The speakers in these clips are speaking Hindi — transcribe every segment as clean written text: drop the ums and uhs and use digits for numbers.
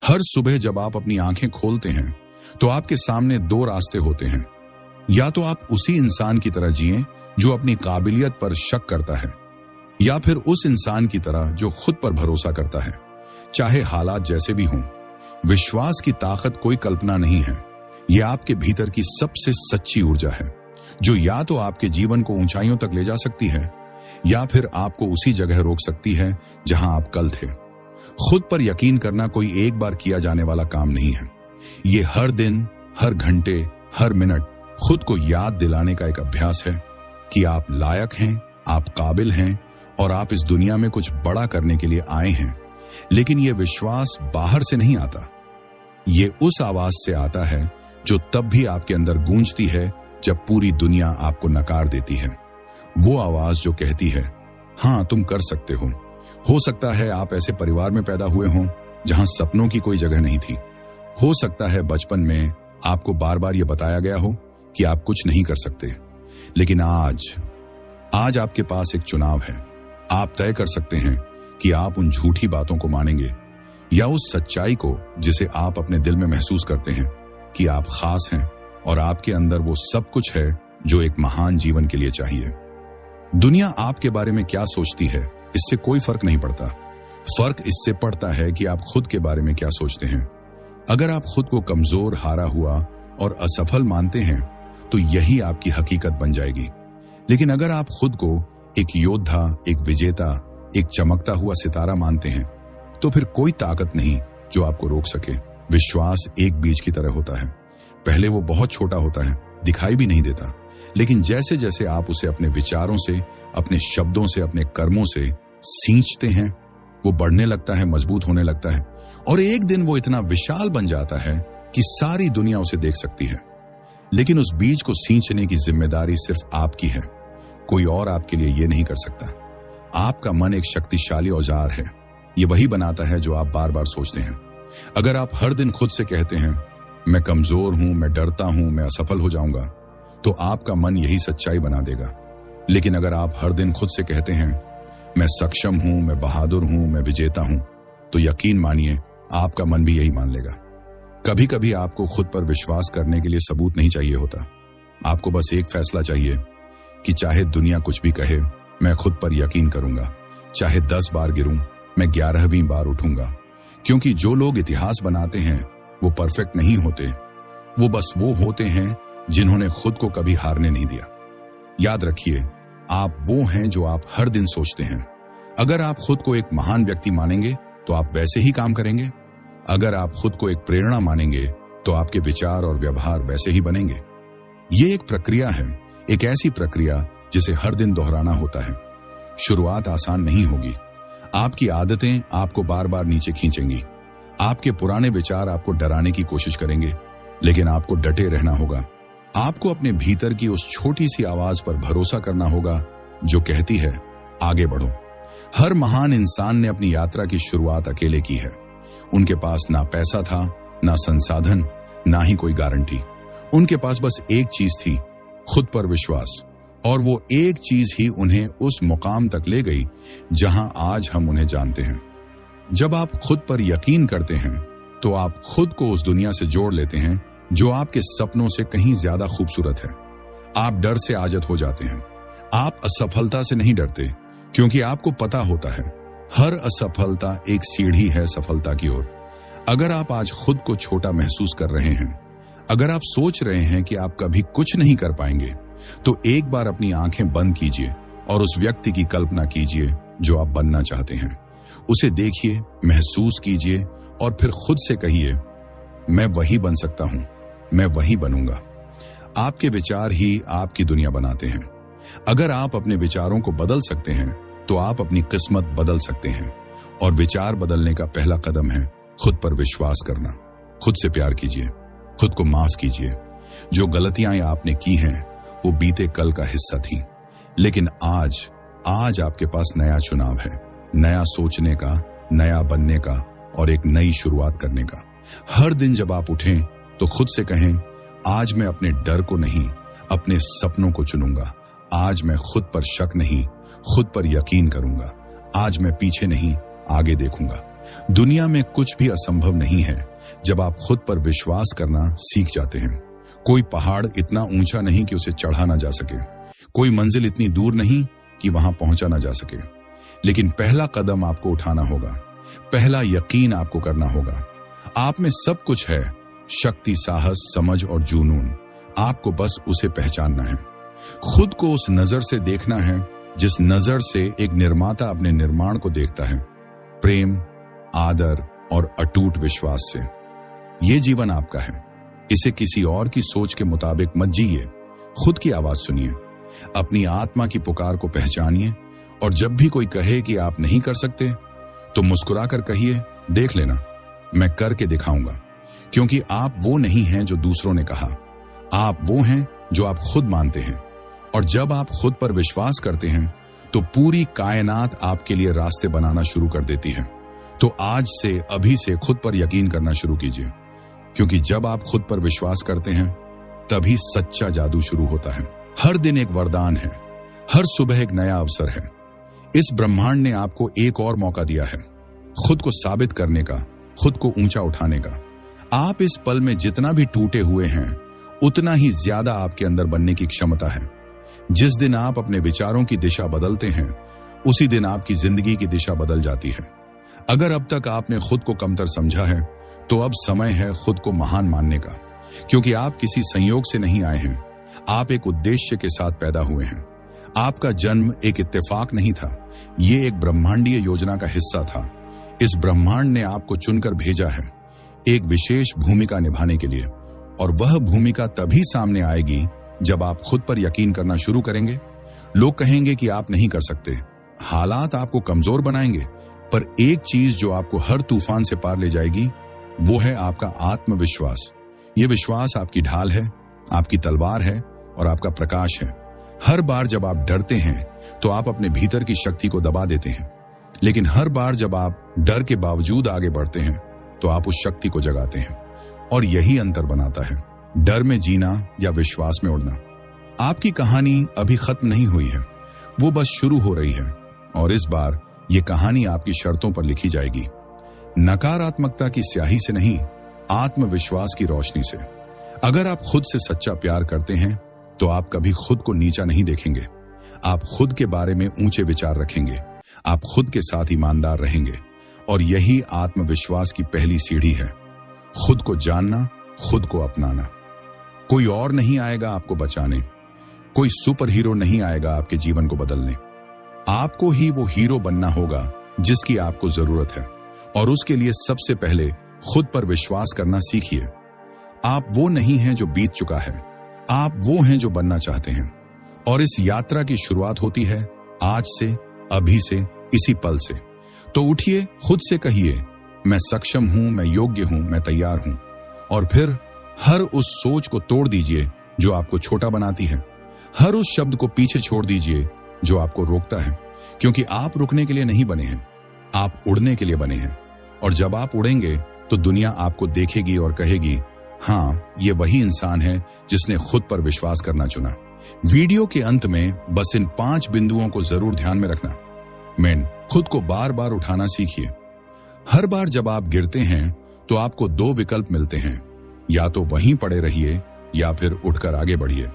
हर सुबह जब आप अपनी आंखें खोलते हैं तो आपके सामने दो रास्ते होते हैं। या तो आप उसी इंसान की तरह जिएं जो अपनी काबिलियत पर शक करता है, या फिर उस इंसान की तरह जो खुद पर भरोसा करता है, चाहे हालात जैसे भी हों। विश्वास की ताकत कोई कल्पना नहीं है, यह आपके भीतर की सबसे सच्ची ऊर्जा है जो या तो आपके जीवन को ऊंचाइयों तक ले जा सकती है या फिर आपको उसी जगह रोक सकती है जहां आप कल थे। खुद पर यकीन करना कोई एक बार किया जाने वाला काम नहीं है। ये हर दिन, हर घंटे, हर मिनट खुद को याद दिलाने का एक अभ्यास है कि आप लायक हैं, आप काबिल हैं और आप इस दुनिया में कुछ बड़ा करने के लिए आए हैं। लेकिन यह विश्वास बाहर से नहीं आता, ये उस आवाज से आता है जो तब भी आपके अंदर गूंजती है जब पूरी दुनिया आपको नकार देती है। वो आवाज जो कहती है, हाँ तुम कर सकते हो सकता है आप ऐसे परिवार में पैदा हुए हों जहां सपनों की कोई जगह नहीं थी। हो सकता है बचपन में आपको बार बार यह बताया गया हो कि आप कुछ नहीं कर सकते। लेकिन आज आपके पास एक चुनाव है। आप तय कर सकते हैं कि आप उन झूठी बातों को मानेंगे या उस सच्चाई को जिसे आप अपने दिल में महसूस करते हैं कि आप खास हैं और आपके अंदर वो सब कुछ है जो एक महान जीवन के लिए चाहिए। दुनिया आपके बारे में क्या सोचती है इससे कोई फर्क नहीं पड़ता। फर्क इससे पड़ता है कि आप खुद के बारे में क्या सोचते हैं। अगर आप खुद को कमजोर, हारा हुआ और असफल मानते हैं तो यही आपकी हकीकत बन जाएगी। लेकिन अगर आप खुद को एक योद्धा, एक विजेता, एक चमकता हुआ सितारा मानते हैं तो फिर कोई ताकत नहीं जो आपको रोक सके। विश्वास एक बीज की तरह होता है। पहले वो बहुत छोटा होता है, दिखाई भी नहीं देता, लेकिन जैसे जैसे आप उसे अपने विचारों से, अपने शब्दों से, अपने कर्मों से सींचते हैं, वो बढ़ने लगता है, मजबूत होने लगता है और एक दिन वो इतना विशाल बन जाता है कि सारी दुनिया उसे देख सकती है। लेकिन उस बीज को सींचने की जिम्मेदारी सिर्फ आपकी है, कोई और आपके लिए ये नहीं कर सकता। आपका मन एक शक्तिशाली औजार है, ये वही बनाता है जो आप बार बार सोचते हैं। अगर आप हर दिन खुद से कहते हैं मैं कमजोर हूं, मैं डरता हूं, मैं असफल हो जाऊंगा, तो आपका मन यही सच्चाई बना देगा। लेकिन अगर आप हर दिन खुद से कहते हैं मैं सक्षम हूं, मैं बहादुर हूं, मैं विजेता हूं, तो यकीन मानिए आपका मन भी यही मान लेगा। कभी कभी आपको खुद पर विश्वास करने के लिए सबूत नहीं चाहिए होता। आपको बस एक फैसला चाहिए कि चाहे दुनिया कुछ भी कहे, मैं खुद पर यकीन करूंगा। चाहे 10 बार गिरूं, मैं 11वीं बार उठूंगा। क्योंकि जो लोग इतिहास बनाते हैं वो परफेक्ट नहीं होते, वो बस वो होते हैं जिन्होंने खुद को कभी हारने नहीं दिया। याद रखिए, आप वो हैं जो आप हर दिन सोचते हैं। अगर आप खुद को एक महान व्यक्ति मानेंगे तो आप वैसे ही काम करेंगे। अगर आप खुद को एक प्रेरणा मानेंगे तो आपके विचार और व्यवहार वैसे ही बनेंगे। ये एक प्रक्रिया है, एक ऐसी प्रक्रिया जिसे हर दिन दोहराना होता है। शुरुआत आसान नहीं होगी। आपकी आदतें आपको बार बार नीचे खींचेंगी। आपके पुराने विचार आपको डराने की कोशिश करेंगे, लेकिन आपको डटे रहना होगा। आपको अपने भीतर की उस छोटी सी आवाज पर भरोसा करना होगा जो कहती है आगे बढ़ो। हर महान इंसान ने अपनी यात्रा की शुरुआत अकेले की है। उनके पास ना पैसा था, ना संसाधन, ना ही कोई गारंटी। उनके पास बस एक चीज थी, खुद पर विश्वास। और वो एक चीज ही उन्हें उस मुकाम तक ले गई जहां आज हम उन्हें जानते हैं। जब आप खुद पर यकीन करते हैं तो आप खुद को उस दुनिया से जोड़ लेते हैं जो आपके सपनों से कहीं ज्यादा खूबसूरत है। आप डर से आजत हो जाते हैं। आप असफलता से नहीं डरते, क्योंकि आपको पता होता है हर असफलता एक सीढ़ी है सफलता की ओर। अगर आप आज खुद को छोटा महसूस कर रहे हैं, अगर आप सोच रहे हैं कि आप कभी कुछ नहीं कर पाएंगे, तो एक बार अपनी आंखें बंद कीजिए और उस व्यक्ति की कल्पना कीजिए जो आप बनना चाहते हैं। उसे देखिए, महसूस कीजिए और फिर खुद से कहिए मैं वही बन सकता हूं, मैं वही बनूंगा। आपके विचार ही आपकी दुनिया बनाते हैं। अगर आप अपने विचारों को बदल सकते हैं तो आप अपनी किस्मत बदल सकते हैं। और विचार बदलने का पहला कदम है खुद पर विश्वास करना। खुद से प्यार कीजिए, खुद को माफ कीजिए। जो गलतियां आपने की हैं वो बीते कल का हिस्सा थी, लेकिन आज आपके पास नया चुनाव है, नया सोचने का, नया बनने का और एक नई शुरुआत करने का। हर दिन जब आप उठें तो खुद से कहें आज मैं अपने डर को नहीं, अपने सपनों को चुनूंगा। आज मैं खुद पर शक नहीं, खुद पर यकीन करूंगा। आज मैं पीछे नहीं, आगे देखूंगा। दुनिया में कुछ भी असंभव नहीं है जब आप खुद पर विश्वास करना सीख जाते हैं। कोई पहाड़ इतना ऊंचा नहीं कि उसे चढ़ा ना जा सके, कोई मंजिल इतनी दूर नहीं कि वहां पहुंचा ना जा सके, लेकिन पहला कदम आपको उठाना होगा, पहला यकीन आपको करना होगा। आप में सब कुछ है, शक्ति, साहस, समझ और जुनून। आपको बस उसे पहचानना है। खुद को उस नजर से देखना है जिस नजर से एक निर्माता अपने निर्माण को देखता है, प्रेम, आदर और अटूट विश्वास से। ये जीवन आपका है, इसे किसी और की सोच के मुताबिक मत जिए। खुद की आवाज सुनिए, अपनी आत्मा की पुकार को पहचानिए, और जब भी कोई कहे कि आप नहीं कर सकते तो मुस्कुराकर कहिए, देख लेना, मैं करके दिखाऊंगा। क्योंकि आप वो नहीं हैं जो दूसरों ने कहा, आप वो हैं जो आप खुद मानते हैं। और जब आप खुद पर विश्वास करते हैं तो पूरी कायनात आपके लिए रास्ते बनाना शुरू कर देती है। तो आज से, अभी से खुद पर यकीन करना शुरू कीजिए, क्योंकि जब आप खुद पर विश्वास करते हैं तभी सच्चा जादू शुरू होता है। हर दिन एक वरदान है, हर सुबह एक नया अवसर है। इस ब्रह्मांड ने आपको एक और मौका दिया है, खुद को साबित करने का, खुद को ऊंचा उठाने का। आप इस पल में जितना भी टूटे हुए हैं उतना ही ज्यादा आपके अंदर बनने की क्षमता है। जिस दिन आप अपने विचारों की दिशा बदलते हैं उसी दिन आपकी जिंदगी की दिशा बदल जाती है। अगर अब तक आपने खुद को कमतर समझा है तो अब समय है खुद को महान मानने का, क्योंकि आप किसी संयोग से नहीं आए हैं, आप एक उद्देश्य के साथ पैदा हुए हैं। आपका जन्म एक इत्तेफाक नहीं था, ये एक ब्रह्मांडीय योजना का हिस्सा था। इस ब्रह्मांड ने आपको चुनकर भेजा है एक विशेष भूमिका निभाने के लिए, और वह भूमिका तभी सामने आएगी जब आप खुद पर यकीन करना शुरू करेंगे। लोग कहेंगे कि आप नहीं कर सकते, हालात आपको कमजोर बनाएंगे, पर एक चीज जो आपको हर तूफान से पार ले जाएगी वो है आपका आत्मविश्वास। ये विश्वास आपकी ढाल है, आपकी तलवार है और आपका प्रकाश है। हर बार जब आप डरते हैं तो आप अपने भीतर की शक्ति को दबा देते हैं, लेकिन हर बार जब आप डर के बावजूद आगे बढ़ते हैं तो आप उस शक्ति को जगाते हैं। और यही अंतर बनाता है डर में जीना या विश्वास में उड़ना। आपकी कहानी अभी खत्म नहीं हुई है, वो बस शुरू हो रही है, और इस बार ये कहानी आपकी शर्तों पर लिखी जाएगी। नकारात्मकता की स्याही से नहीं, आत्मविश्वास की रोशनी से। अगर आप खुद से सच्चा प्यार करते हैं तो आप कभी खुद को नीचा नहीं देखेंगे। आप खुद के बारे में ऊंचे विचार रखेंगे, आप खुद के साथ ईमानदार रहेंगे, और यही आत्मविश्वास की पहली सीढ़ी है। खुद को जानना, खुद को अपनाना। कोई और नहीं आएगा आपको बचाने, कोई सुपर हीरो नहीं आएगा आपके जीवन को बदलने। आपको ही वो हीरो बनना होगा जिसकी आपको जरूरत है, और उसके लिए सबसे पहले खुद पर विश्वास करना सीखिए। आप वो नहीं हैं जो बीत चुका है, आप वो हैं जो बनना चाहते हैं। और इस यात्रा की शुरुआत होती है आज से, अभी से, इसी पल से। तो उठिए, खुद से कहिए, मैं सक्षम हूं, मैं योग्य हूं, मैं तैयार हूं। और फिर हर उस सोच को तोड़ दीजिए जो आपको छोटा बनाती है। हर उस शब्द को पीछे छोड़ दीजिए जो आपको रोकता है, क्योंकि आप रुकने के लिए नहीं बने हैं, आप उड़ने के लिए बने हैं। और जब आप उड़ेंगे तो दुनिया आपको देखेगी और कहेगी, हाँ, ये वही इंसान है जिसने खुद पर विश्वास करना चुना। वीडियो के अंत में बस इन 5 बिंदुओं को जरूर ध्यान में रखना। मेन, खुद को बार बार उठाना सीखिए। हर बार जब आप गिरते हैं तो आपको 2 विकल्प मिलते हैं, या तो वहीं पड़े रहिए या फिर उठकर आगे बढ़िए।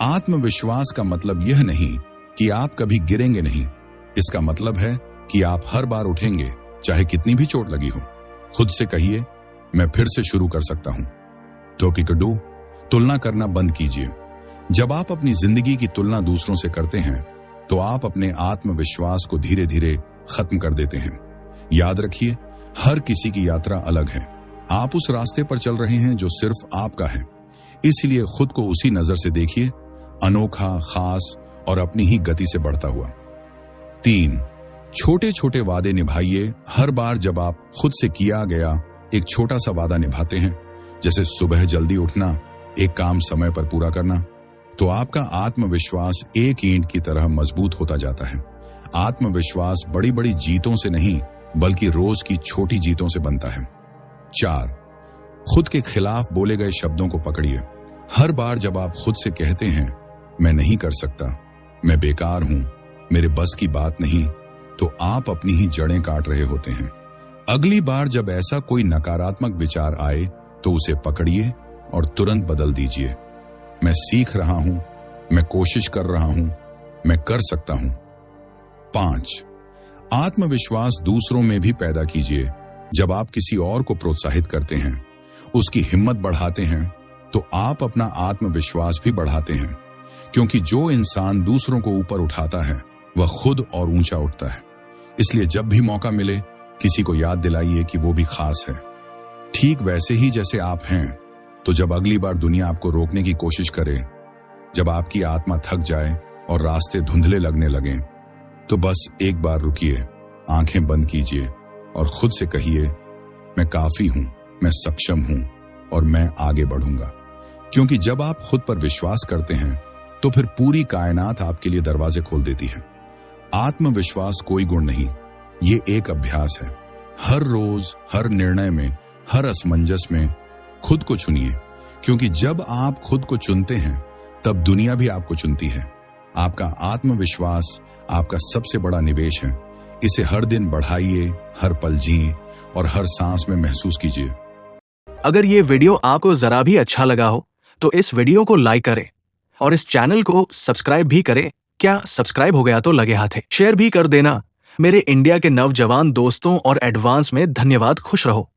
आत्मविश्वास का मतलब यह नहीं कि आप कभी गिरेंगे नहीं, इसका मतलब है कि आप हर बार उठेंगे, चाहे कितनी भी चोट लगी हो। खुद से कहिए, मैं फिर से शुरू कर सकता हूं। तो किकडू, तुलना करना बंद कीजिए। जब आप अपनी जिंदगी की तुलना दूसरों से करते हैं तो आप अपने आत्मविश्वास को धीरे धीरे खत्म कर देते हैं। याद रखिए, हर किसी की यात्रा अलग है। आप उस रास्ते पर चल रहे हैं जो सिर्फ आपका है, इसलिए खुद को उसी नजर से देखिए, अनोखा, खास और अपनी ही गति से बढ़ता हुआ। 3, छोटे छोटे वादे निभाइए। हर बार जब आप खुद से किया गया एक छोटा सा वादा निभाते हैं, जैसे सुबह जल्दी उठना, एक काम समय पर पूरा करना, तो आपका आत्मविश्वास एक ईंट की तरह मजबूत होता जाता है। आत्मविश्वास बड़ी बड़ी जीतों से नहीं, बल्कि रोज की छोटी जीतों से बनता है। 4, खुद के खिलाफ बोले गए शब्दों को पकड़िए। हर बार जब आप खुद से कहते हैं, मैं नहीं कर सकता, मैं बेकार हूं, मेरे बस की बात नहीं, तो आप अपनी ही जड़ें काट रहे होते हैं। अगली बार जब ऐसा कोई नकारात्मक विचार आए तो उसे पकड़िए और तुरंत बदल दीजिए। मैं सीख रहा हूं, मैं कोशिश कर रहा हूं, मैं कर सकता हूं। 5. आत्मविश्वास दूसरों में भी पैदा कीजिए। जब आप किसी और को प्रोत्साहित करते हैं, उसकी हिम्मत बढ़ाते हैं, तो आप अपना आत्मविश्वास भी बढ़ाते हैं, क्योंकि जो इंसान दूसरों को ऊपर उठाता है वह खुद और ऊंचा उठता है। इसलिए जब भी मौका मिले किसी को याद दिलाइए कि वो भी खास है, ठीक वैसे ही जैसे आप हैं। तो जब अगली बार दुनिया आपको रोकने की कोशिश करे, जब आपकी आत्मा थक जाए और रास्ते धुंधले लगने लगें, तो बस एक बार रुकिए, आंखें बंद कीजिए और खुद से कहिए, मैं काफी हूं, मैं सक्षम हूं और मैं आगे बढ़ूंगा। क्योंकि जब आप खुद पर विश्वास करते हैं तो फिर पूरी कायनात आपके लिए दरवाजे खोल देती है। आत्मविश्वास कोई गुण नहीं, ये एक अभ्यास है। हर रोज, हर निर्णय में, हर असमंजस में खुद को चुनिए, क्योंकि जब आप खुद को चुनते हैं तब दुनिया भी आपको चुनती है। आपका आत्मविश्वास आपका सबसे बड़ा निवेश है। इसे हर दिन बढ़ाइए, हर पल जिए और हर सांस में महसूस कीजिए। अगर ये वीडियो आपको जरा भी अच्छा लगा हो तो इस वीडियो को लाइक करें और इस चैनल को सब्सक्राइब भी करें। क्या सब्सक्राइब हो गया तो लगे हाथ है, शेयर भी कर देना। मेरे इंडिया के नौजवान दोस्तों और एडवांस में धन्यवाद। खुश रहो।